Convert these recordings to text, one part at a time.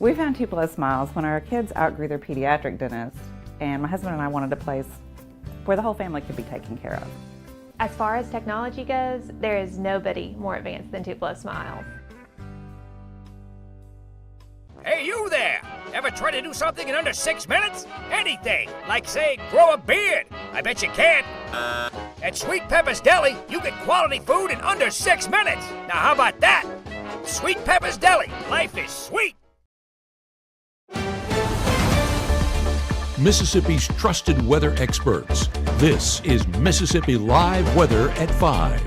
We found 2+ Smiles when our kids outgrew their pediatric dentist, and my husband and I wanted a place where the whole family could be taken care of. As far as technology goes, there is nobody more advanced than 2+ Smiles. Hey, you there! Ever try to do something in under 6 minutes? Anything, like say, grow a beard. I bet you can't. At Sweet Pepper's Deli, you get quality food in under 6 minutes. Now how about that? Sweet Pepper's Deli, life is sweet. Mississippi's trusted weather experts. This is Mississippi Live Weather at 5.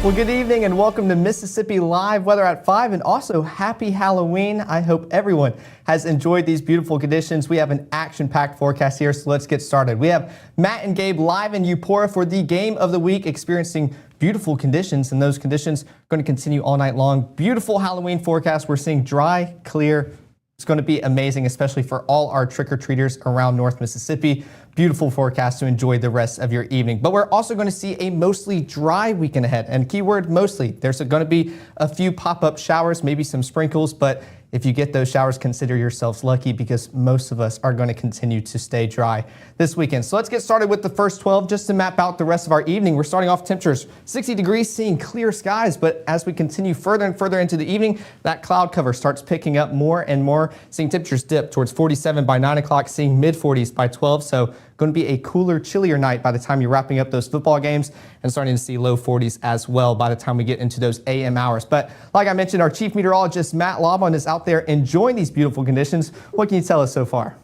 Well, good evening and welcome to Mississippi Live Weather at 5, and also happy Halloween. I hope everyone has enjoyed these beautiful conditions. We have an action-packed forecast here, so let's get started. We have Matt and Gabe live in Eupora for the game of the week, experiencing beautiful conditions, and those conditions are going to continue all night long. Beautiful Halloween forecast. We're seeing dry, clear. It's going to be amazing, especially for all our trick-or-treaters around North Mississippi. Beautiful forecast to enjoy the rest of your evening. But we're also going to see a mostly dry weekend ahead. And keyword mostly. There's going to be a few pop-up showers, maybe some sprinkles, but if you get those showers, consider yourselves lucky because most of us are going to continue to stay dry this weekend. So let's get started with the first 12 just to map out the rest of our evening. We're starting off temperatures 60 degrees, seeing clear skies, but as we continue further and further into the evening, that cloud cover starts picking up more and more, seeing temperatures dip towards 47 by 9 o'clock, seeing mid-40s by 12. So going to be a cooler, chillier night by the time you're wrapping up those football games, and starting to see low 40s as well by the time we get into those AM hours. But like I mentioned, our chief meteorologist, Matt Laubon, is out there enjoying these beautiful conditions. What can you tell us so far?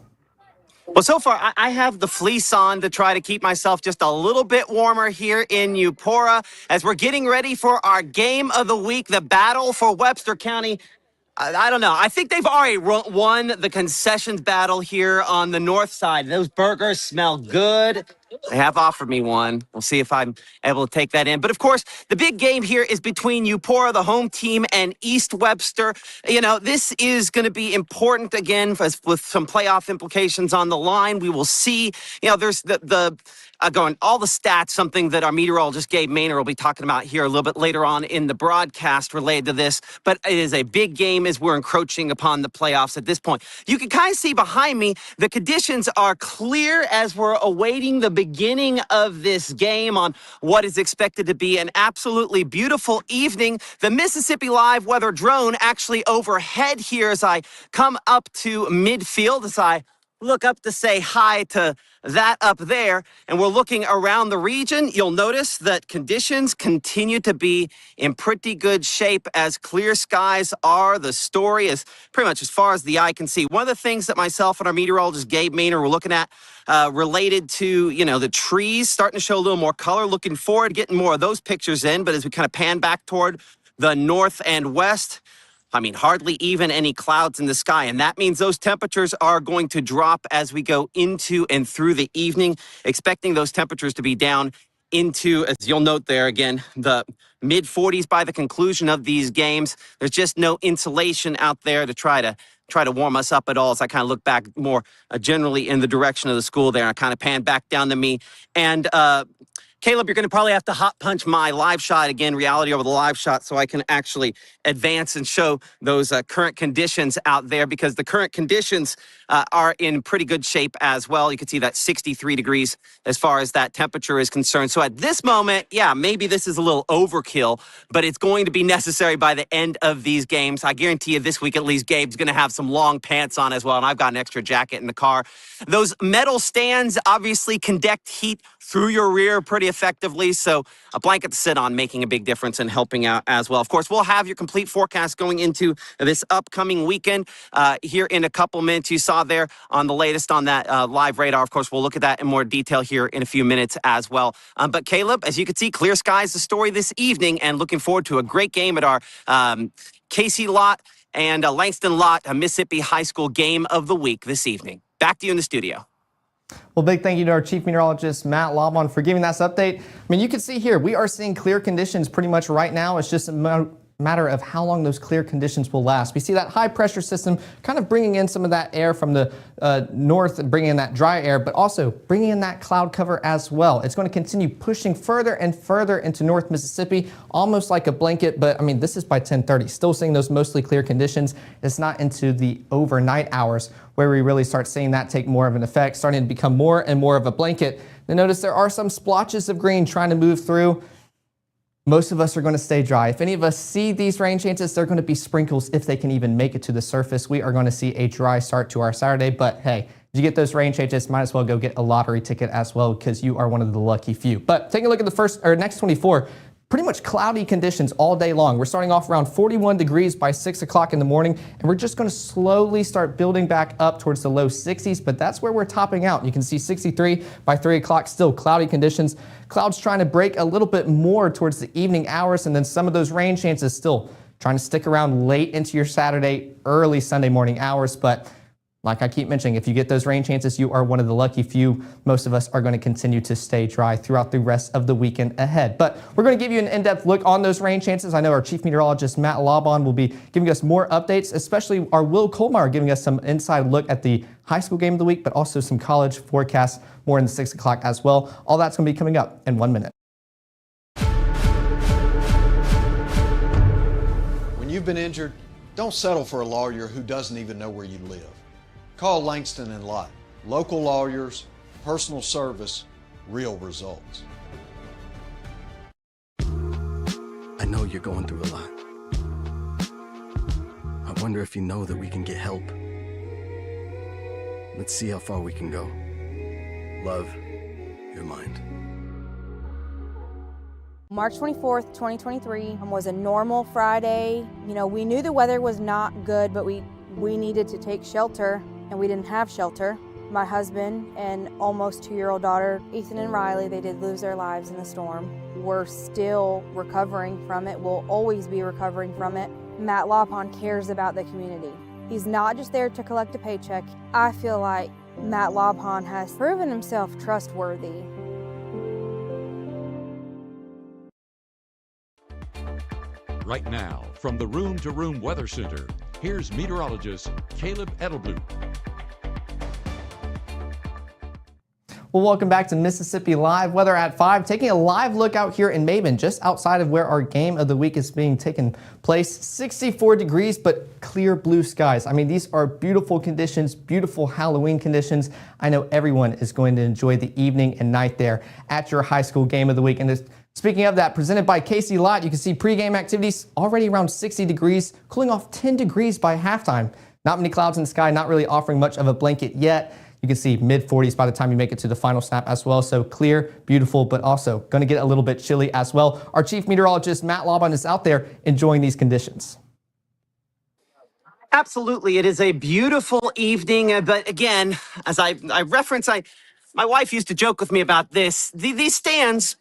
Well, so far, I have the fleece on to try to keep myself just a little bit warmer here in Eupora as we're getting ready for our game of the week, the battle for Webster County. I don't know. I think they've already won the concessions battle here on the north side. Those burgers smell good. They have offered me one. We'll see if I'm able to take that in. But of course, the big game here is between Eupora, the home team, and East Webster. You know, this is going to be important again with some playoff implications on the line. We will see. You know, there's going all the stats, something that our meteorologist Gabe Maynor will be talking about here a little bit later on in the broadcast related to this. But it is a big game as we're encroaching upon the playoffs at this point. You can kind of see behind me, the conditions are clear as we're awaiting the beginning of this game on what is expected to be an absolutely beautiful evening. The Mississippi Live Weather drone actually overhead here as I come up to midfield, as I look up to say hi to that up there, and we're looking around the region. You'll notice that conditions continue to be in pretty good shape as clear skies are the story as pretty much as far as the eye can see. One of the things that myself and our meteorologist Gabe Maynor were looking at related to, you know, the trees starting to show a little more color, looking forward to getting more of those pictures in. But as we kind of pan back toward the north and west, I mean, hardly even any clouds in the sky, and that means those temperatures are going to drop as we go into and through the evening, expecting those temperatures to be down into, as you'll note there again, the mid-40s by the conclusion of these games. There's just no insulation out there to try to warm us up at all as I kind of look back more generally in the direction of the school there. I kind of pan back down to me. And Caleb, you're going to probably have to hot punch my live shot again, reality over the live shot, so I can actually advance and show those current conditions out there, because the current conditions are in pretty good shape as well. You can see that 63 degrees as far as that temperature is concerned. So at this moment, yeah, maybe this is a little overkill, but it's going to be necessary by the end of these games. I guarantee you this week at least Gabe's going to have some long pants on as well, and I've got an extra jacket in the car. Those metal stands obviously conduct heat through your rear pretty effectively, so a blanket to sit on making a big difference and helping out as well. Of course, we'll have your complete forecast going into this upcoming weekend here in a couple minutes. You saw there on the latest on that live radar. Of course, we'll look at that in more detail here in a few minutes as well. But Caleb, as you can see, clear skies the story this evening, and looking forward to a great game at our Casey Lott and Langston Lott Mississippi High School game of the week this evening. Back to you in the studio. Well, big thank you to our chief meteorologist, Matt Laubon, for giving us update. I mean, you can see here, we are seeing clear conditions pretty much right now. It's just a matter of how long those clear conditions will last. We see that high pressure system kind of bringing in some of that air from the north and bringing in that dry air, but also bringing in that cloud cover as well. It's going to continue pushing further and further into North Mississippi, almost like a blanket, but I mean, this is by 10:30. Still seeing those mostly clear conditions. It's not into the overnight hours where we really start seeing that take more of an effect, starting to become more and more of a blanket. Now notice there are some splotches of green trying to move through. Most of us are going to stay dry. If any of us see these rain chances, they're going to be sprinkles if they can even make it to the surface. We are going to see a dry start to our Saturday, but hey, if you get those rain changes, might as well go get a lottery ticket as well because you are one of the lucky few. But taking a look at the next 24, pretty much cloudy conditions all day long. We're starting off around 41 degrees by 6 o'clock in the morning, and we're just going to slowly start building back up towards the low 60s, but that's where we're topping out. You can see 63 by 3 o'clock, still cloudy conditions. Clouds trying to break a little bit more towards the evening hours, and then some of those rain chances still trying to stick around late into your Saturday, early Sunday morning hours, but like I keep mentioning, if you get those rain chances, you are one of the lucky few. Most of us are going to continue to stay dry throughout the rest of the weekend ahead. But we're going to give you an in-depth look on those rain chances. I know our chief meteorologist, Matt Laubon, will be giving us more updates, especially our Will Kohlmeyer giving us some inside look at the high school game of the week, but also some college forecasts more in the 6 o'clock as well. All that's going to be coming up in 1 minute. When you've been injured, don't settle for a lawyer who doesn't even know where you live. Call Langston and Lott. Local lawyers, personal service, real results. I know you're going through a lot. I wonder if you know that we can get help. Let's see how far we can go. Love, your mind. March 24th, 2023 was a normal Friday. You know, we knew the weather was not good, but we needed to take shelter, and we didn't have shelter. My husband and almost 2-year-old daughter, Ethan and Riley, they did lose their lives in the storm. We're still recovering from it. We'll always be recovering from it. Matt Laubon cares about the community. He's not just there to collect a paycheck. I feel like Matt Laubon has proven himself trustworthy. Right now, from the Room to Room Weather Center, here's meteorologist Caleb Edelblut. Well, welcome back to Mississippi Live Weather at 5. Taking a live look out here in Maben, just outside of where our game of the week is being taken place. 64 degrees, but clear blue skies. I mean, these are beautiful conditions, beautiful Halloween conditions. I know everyone is going to enjoy the evening and night there at your high school game of the week. And speaking of that, presented by Casey Lott, you can see pregame activities already around 60 degrees, cooling off 10 degrees by halftime. Not many clouds in the sky, not really offering much of a blanket yet. You can see mid-40s by the time you make it to the final snap as well. So clear, beautiful, but also going to get a little bit chilly as well. Our chief meteorologist, Matt Laubon, is out there enjoying these conditions. Absolutely. It is a beautiful evening. But again, as I reference, my wife used to joke with me about this. These stands,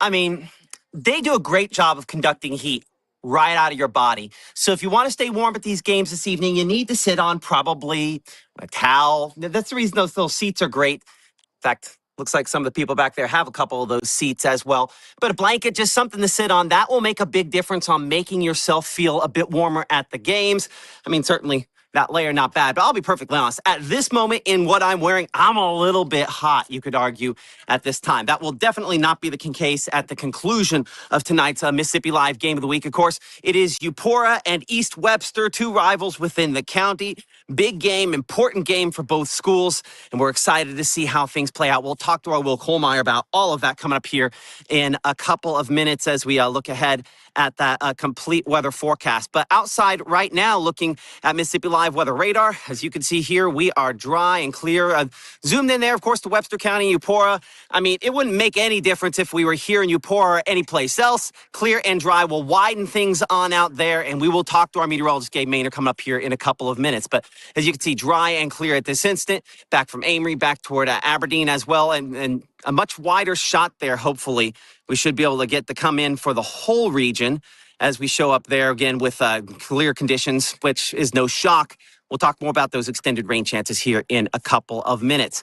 I mean, they do a great job of conducting heat right out of your body. So if you want to stay warm at these games this evening, you need to sit on probably a towel. That's the reason those little seats are great. In fact, looks like some of the people back there have a couple of those seats as well. But a blanket, just something to sit on, that will make a big difference on making yourself feel a bit warmer at the games. I mean, certainly that layer, not bad, but I'll be perfectly honest. At this moment in what I'm wearing, I'm a little bit hot, you could argue, at this time. That will definitely not be the case at the conclusion of tonight's Mississippi Live Game of the Week. Of course, it is Eupora and East Webster, two rivals within the county. Big game, important game for both schools, and we're excited to see how things play out. We'll talk to our Will Kohlmeyer about all of that coming up here in a couple of minutes as we look ahead at that complete weather forecast. But outside right now, looking at Mississippi Live Weather Radar, as you can see here, we are dry and clear. Zoomed in there, of course, to Webster County, Eupora. I mean, it wouldn't make any difference if we were here in Eupora or any place else. Clear and dry. We'll widen things on out there, and we will talk to our meteorologist, Gabe Maynard, coming up here in a couple of minutes. But as you can see, dry and clear at this instant. Back from Amory, back toward Aberdeen as well, and a much wider shot there, hopefully. We should be able to get to come in for the whole region as we show up there again with clear conditions, which is no shock We'll talk more about those extended rain chances here in a couple of minutes.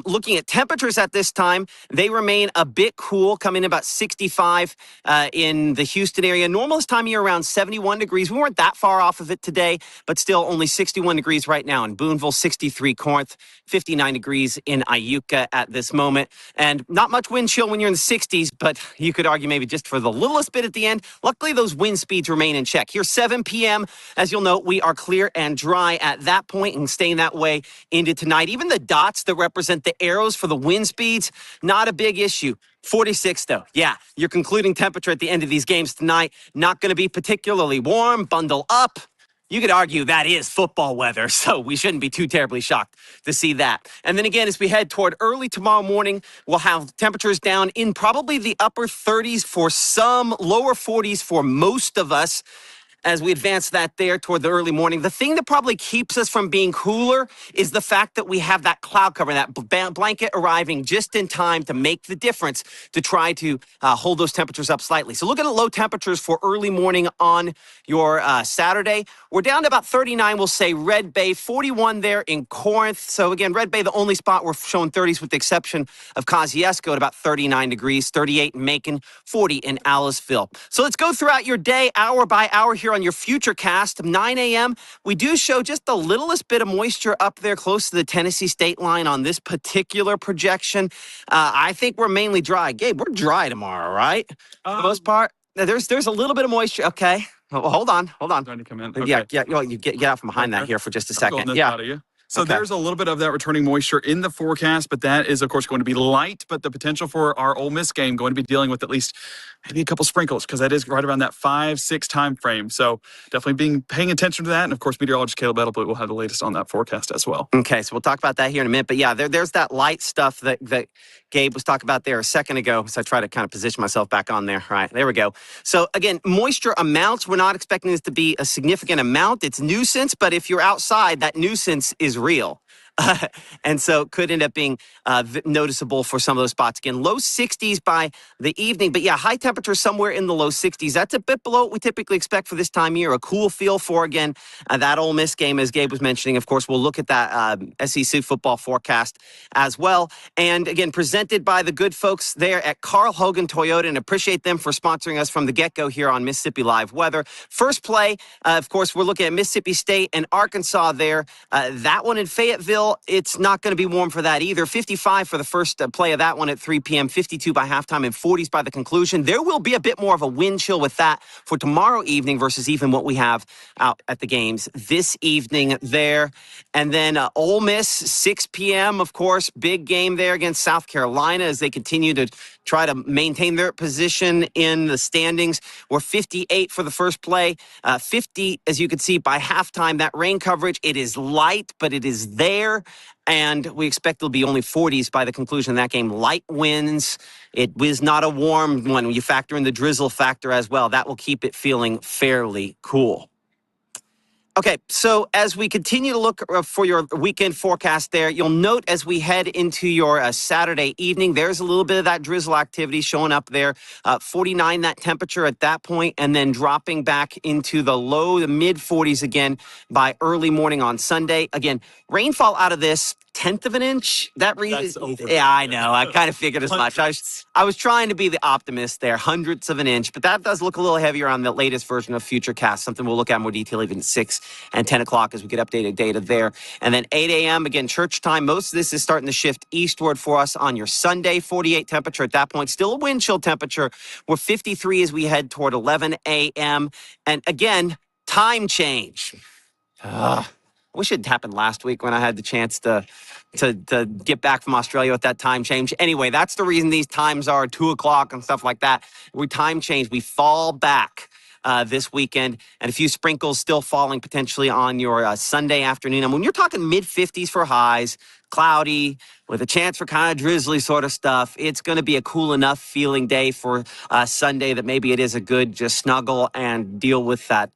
Looking at temperatures at this time, they remain a bit cool, coming in about 65 in the Houston area. Normal this time of year around 71 degrees. We weren't that far off of it today, but still only 61 degrees right now in Boonville, 63 Corinth, 59 degrees in Iuka at this moment. And not much wind chill when you're in the 60s, but you could argue maybe just for the littlest bit at the end. Luckily, those wind speeds remain in check. Here, 7 p.m., as you'll note, we are clear and dry at that point and staying that way into tonight. Even the dots that represent the arrows for the wind speeds, not a big issue. 46, though. Yeah, your concluding temperature at the end of these games tonight, not going to be particularly warm. Bundle up. You could argue that is football weather, so we shouldn't be too terribly shocked to see that. And then again, as we head toward early tomorrow morning, we'll have temperatures down in probably the upper 30s for some, lower 40s for most of us. As we advance that there toward the early morning, the thing that probably keeps us from being cooler is the fact that we have that cloud cover, that blanket arriving just in time to make the difference to try to hold those temperatures up slightly. So looking at low temperatures for early morning on your Saturday, we're down to about 39, we'll say Red Bay, 41 there in Corinth. So again, Red Bay, the only spot we're showing 30s with the exception of Kosciuszko at about 39 degrees, 38 in Macon, 40 in Aliceville. So let's go throughout your day, hour by hour here on your future cast. 9 a.m., we do show just the littlest bit of moisture up there close to the Tennessee state line on this particular projection. I think we're mainly dry. Gabe, we're dry tomorrow, right? For the most part. There's a little bit of moisture. Okay. Well, hold on. Trying to come in. Okay. Yeah. You get out from behind that here for just a I'm second. calling this Yeah. out of you. So Okay. there's a little bit of that returning moisture in the forecast, but that is, of course, going to be light. But the potential for our Ole Miss game going to be dealing with at least maybe a couple sprinkles because that is right around that 5-6 time frame. So definitely paying attention to that. And, of course, meteorologist Caleb Edelblut will have the latest on that forecast as well. Okay, so we'll talk about that here in a minute. But, yeah, there's that light stuff that Gabe was talking about there a second ago. So I try to kind of position myself back on there. All right, there we go. So, again, moisture amounts, we're not expecting this to be a significant amount. It's nuisance, but if you're outside, that nuisance is real. And so it could end up being noticeable for some of those spots. Again, low 60s by the evening. But, yeah, high temperature somewhere in the low 60s. That's a bit below what we typically expect for this time of year. A cool feel for, again, that Ole Miss game, as Gabe was mentioning. Of course, we'll look at that SEC football forecast as well. And, again, presented by the good folks there at Carl Hogan Toyota. And appreciate them for sponsoring us from the get-go here on Mississippi Live Weather. First play, of course, we're looking at Mississippi State and Arkansas there. That one in Fayetteville. It's not going to be warm for that either. 55 for the first play of that one at 3 p.m., 52 by halftime, and 40s by the conclusion. There will be a bit more of a wind chill with that for tomorrow evening versus even what we have out at the games this evening there. And then Ole Miss, 6 p.m., of course, big game there against South Carolina as they continue to try to maintain their position in the standings. We're 58 for the first play, 50, as you can see, by halftime. That rain coverage, it is light, but it is there. And we expect it'll be only 40s by the conclusion of that game. Light winds. It was not a warm one. You factor in the drizzle factor as well. That will keep it feeling fairly cool. Okay, so as we continue to look for your weekend forecast there, you'll note as we head into your Saturday evening, there's a little bit of that drizzle activity showing up there. 49 that temperature at that point, and then dropping back into the low to mid 40s again by early morning on Sunday. Again, rainfall out of this, 1/10 of an inch. That's over. Yeah, I know. I kind of figured as much. I was trying to be the optimist there, 100ths of an inch, but that does look a little heavier on the latest version of Futurecast, something we'll look at in more detail even at 6 and 10 o'clock as we get updated data there. And then 8 a.m., again, church time. Most of this is starting to shift eastward for us on your Sunday. 48 temperature at that point. Still a wind chill temperature. We're 53 as we head toward 11 a.m. And again, time change. I wish it had happened last week when I had the chance to get back from Australia with that time change. Anyway, that's the reason these times are 2 o'clock and stuff like that. We time change. We fall back this weekend, and a few sprinkles still falling potentially on your Sunday afternoon. And when you're talking mid-50s for highs, cloudy, with a chance for kind of drizzly sort of stuff. It's going to be a cool enough feeling day for Sunday that maybe it is a good just snuggle and deal with that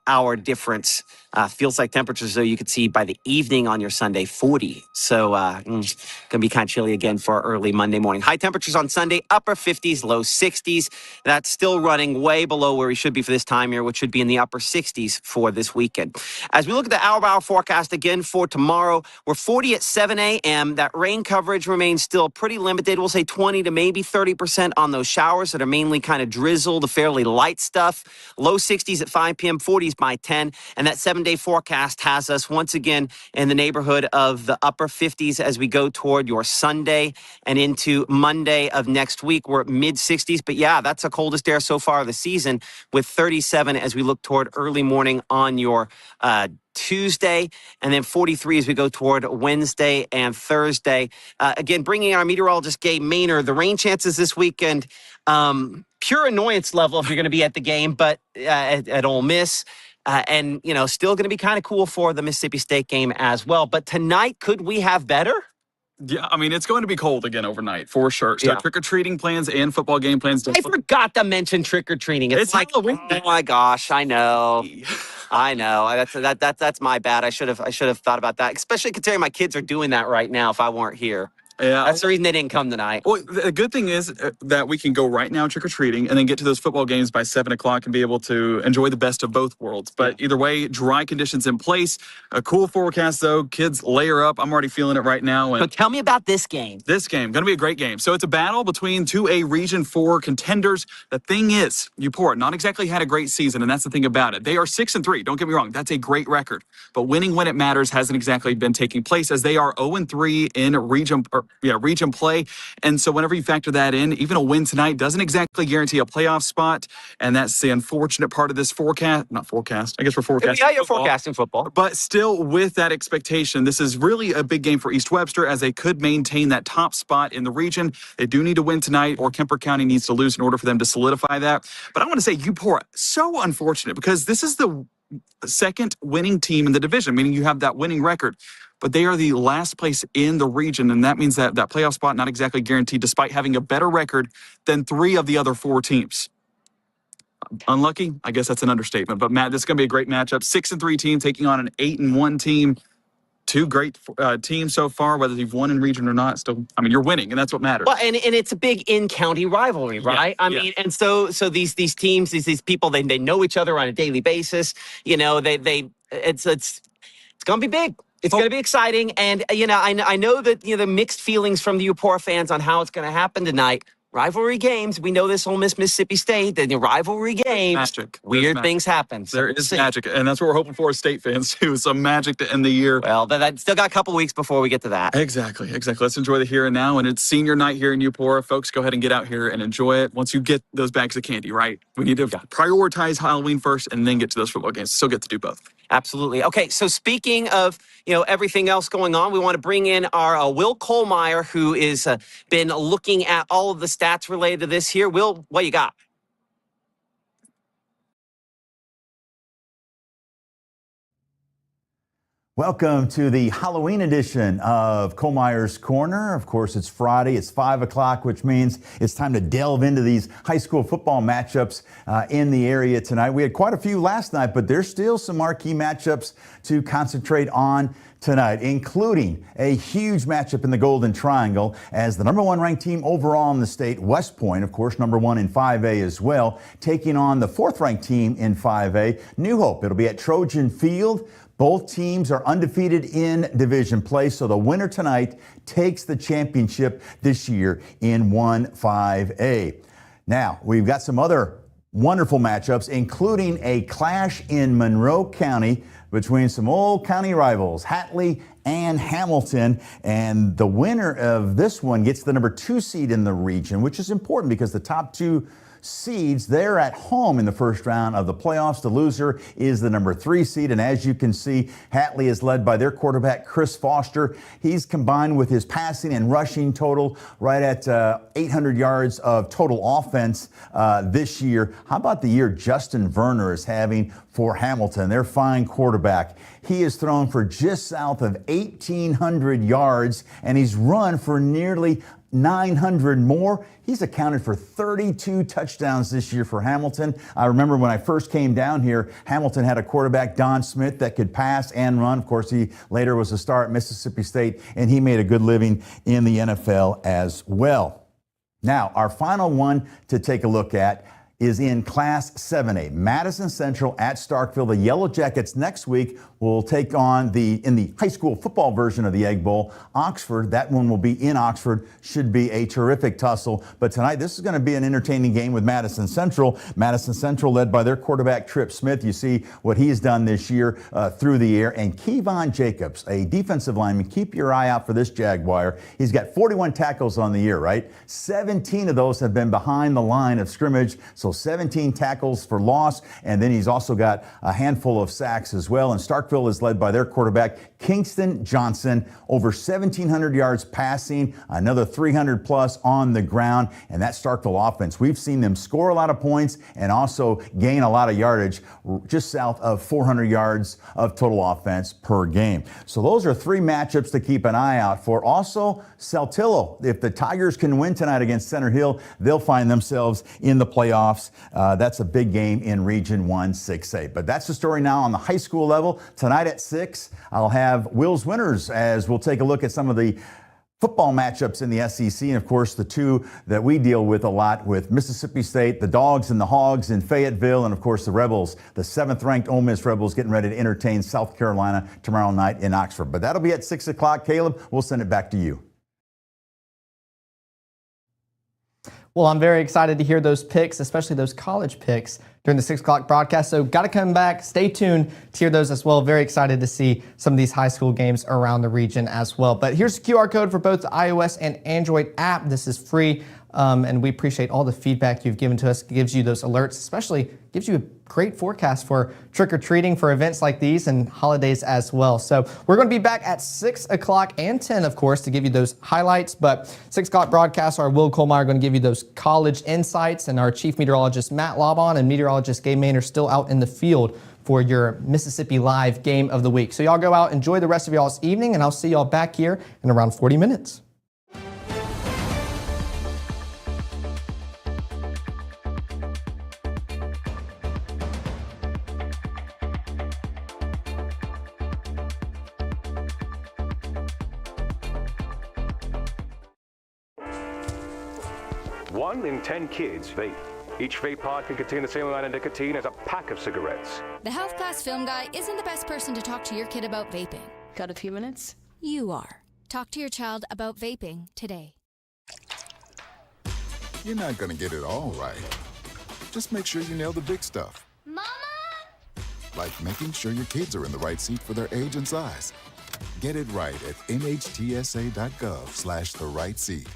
hour difference. Feels like temperatures, though, you could see by the evening on your Sunday, 40. So going to be kind of chilly again for early Monday morning. High temperatures on Sunday, upper 50s, low 60s. That's still running way below where we should be for this time here, which should be in the upper 60s for this weekend. As we look at the hour-by-hour forecast again for tomorrow, we're 40 at 7 a.m. That rain coverage remains still pretty limited. We'll say 20 to maybe 30% on those showers that are mainly kind of drizzle, the fairly light stuff. Low 60s at 5 p.m., 40s by 10. And that 7-day forecast has us once again in the neighborhood of the upper 50s as we go toward your Sunday and into Monday of next week. We're at mid 60s, but yeah, that's the coldest air so far of the season, with 37 as we look toward early morning on your Tuesday, and then 43 as we go toward Wednesday and Thursday. Again, bringing our meteorologist Gabe Maynard, the rain chances this weekend, pure annoyance level if you're going to be at the game, but at Ole Miss. And, you know, still going to be kind of cool for the Mississippi State game as well. But tonight, could we have better? Yeah, I mean, it's going to be cold again overnight for sure. So Yeah. trick-or-treating plans and football game plans. I forgot to mention trick-or-treating. It's like, Halloween. oh my gosh, I know. I know. That's my bad. I should have thought about that, especially considering my kids are doing that right now if I weren't here. Yeah. That's the reason they didn't come tonight. Well, the good thing is that we can go right now trick-or-treating and then get to those football games by 7 o'clock and be able to enjoy the best of both worlds. But either way, dry conditions in place. A cool forecast, though. Kids layer up. I'm already feeling it right now. So And tell me about this game. this game, going to be a great game. So it's a battle between 2A Region 4 contenders. The thing is, Newport not exactly had a great season, and that's the thing about it. They are 6-3. Don't get me wrong. That's a great record. But winning when it matters hasn't exactly been taking place, as they are 0-3 in region play. And so whenever you factor that in, even a win tonight doesn't exactly guarantee a playoff spot. And that's the unfortunate part of this forecast. Not forecast. I guess we're forecasting. Yeah, you're football. forecasting football. But still, with that expectation, this is really a big game for East Webster, as they could maintain that top spot in the region. They do need to win tonight, or Kemper County needs to lose in order for them to solidify that. But I want to say, Upora, so unfortunate, because this is the second winning team in the division, meaning you have that winning record. But they are the last place in the region, and that means that playoff spot not exactly guaranteed, despite having a better record than 3 of the other 4 teams. Unlucky? I guess that's an understatement. But, Matt, this is going to be a great matchup. 6-3 team taking on an 8-1 team. 2 great teams so far, whether you've won in region or not. Still, I mean, you're winning, and that's what matters. Well, and it's a big in-county rivalry, right? I mean, and so these teams, these people, they know each other on a daily basis. You know, it's going to be big. It's going to be exciting. And, you know, I know that, you know, the mixed feelings from the Upora fans on how it's going to happen tonight. Rivalry games. We know this Ole Miss Mississippi State. The rivalry games. Magic. Weird things happen. So There is magic, and that's what we're hoping for as State fans, too. Some magic to end the year. Well, that still got a couple weeks before we get to that. Exactly. Let's enjoy the here and now. And it's senior night here in Upora. Folks, go ahead and get out here and enjoy it. Once you get those bags of candy, right? We need to prioritize Halloween first and then get to those football games. Still get to do both. Absolutely. Okay, so speaking of, you know, everything else going on, we want to bring in our Will Kohlmeyer, who is been looking at all of the stats related to this here. Will, what you got? Welcome to the Halloween edition of Kohlmeyer's Corner. Of course, it's Friday. It's 5 o'clock, which means it's time to delve into these high school football matchups in the area tonight. We had quite a few last night, but there's still some marquee matchups to concentrate on tonight, including a huge matchup in the Golden Triangle as the number 1 ranked team overall in the state, West Point, of course, number 1 in 5A as well, taking on the 4th ranked team in 5A, New Hope. It'll be at Trojan Field. Both teams are undefeated in division play, so the winner tonight takes the championship this year in 1-5A. Now, we've got some other wonderful matchups, including a clash in Monroe County between some old county rivals, Hatley and Hamilton. And the winner of this one gets the number 2 seed in the region, which is important because the top two seeds. They're at home in the first round of the playoffs. The loser is the number 3 seed. And as you can see, Hatley is led by their quarterback, Chris Foster. He's combined with his passing and rushing total right at 800 yards of total offense this year. How about the year Justin Verner is having for Hamilton, their fine quarterback? He has thrown for just south of 1,800 yards, and he's run for nearly 900 more. He's accounted for 32 touchdowns this year for Hamilton. I remember when I first came down here, Hamilton had a quarterback, Don Smith, that could pass and run. Of course, he later was a star at Mississippi State, and he made a good living in the NFL as well. Now, our final one to take a look at is in Class 7A. Madison Central at Starkville. The Yellow Jackets next week will take on in the high school football version of the Egg Bowl, Oxford. That one will be in Oxford. Should be a terrific tussle. But tonight, this is going to be an entertaining game with Madison Central. Madison Central led by their quarterback, Trip Smith. You see what he's done this year through the air. And Kevon Jacobs, a defensive lineman. Keep your eye out for this Jaguar. He's got 41 tackles on the year, right? 17 of those have been behind the line of scrimmage. So 17 tackles for loss, and then he's also got a handful of sacks as well. And Starkville is led by their quarterback, Kingston Johnson, over 1,700 yards passing, another 300 plus on the ground. And that Starkville offense, we've seen them score a lot of points and also gain a lot of yardage, just south of 400 yards of total offense per game. So those are 3 matchups to keep an eye out for. Also, Saltillo, if the Tigers can win tonight against Center Hill, they'll find themselves in the playoffs. That's a big game in Region 1 6A. But that's the story now on the high school level. Tonight at 6, I'll have Will's Winners as we'll take a look at some of the football matchups in the SEC. And of course, the 2 that we deal with a lot with Mississippi State, the Dogs and the Hogs in Fayetteville, and of course the Rebels, the 7th-ranked Ole Miss Rebels getting ready to entertain South Carolina tomorrow night in Oxford. But that'll be at 6 o'clock. Caleb, we'll send it back to you. Well, I'm very excited to hear those picks, especially those college picks during the 6 o'clock broadcast. So got to come back. Stay tuned to hear those as well. Very excited to see some of these high school games around the region as well. But here's the QR code for both the iOS and Android app. This is free. And we appreciate all the feedback you've given to us. It gives you those alerts, especially gives you a great forecast for trick-or-treating for events like these and holidays as well. So we're going to be back at 6 o'clock and 10, of course, to give you those highlights. But 6 o'clock broadcast, our Will Kohlmeyer going to give you those college insights, and our chief meteorologist, Matt Laubon, and meteorologist Gabe Maynard still out in the field for your Mississippi Live Game of the Week. So y'all go out, enjoy the rest of y'all's evening, and I'll see y'all back here in around 40 minutes. One in 10 kids vape. Each vape pod can contain the same amount of nicotine as a pack of cigarettes. The health class film guy isn't the best person to talk to your kid about vaping. Got a few minutes? You are. Talk to your child about vaping today. You're not going to get it all right. Just make sure you nail the big stuff. Mama! Like making sure your kids are in the right seat for their age and size. Get it right at nhtsa.gov/the right seat.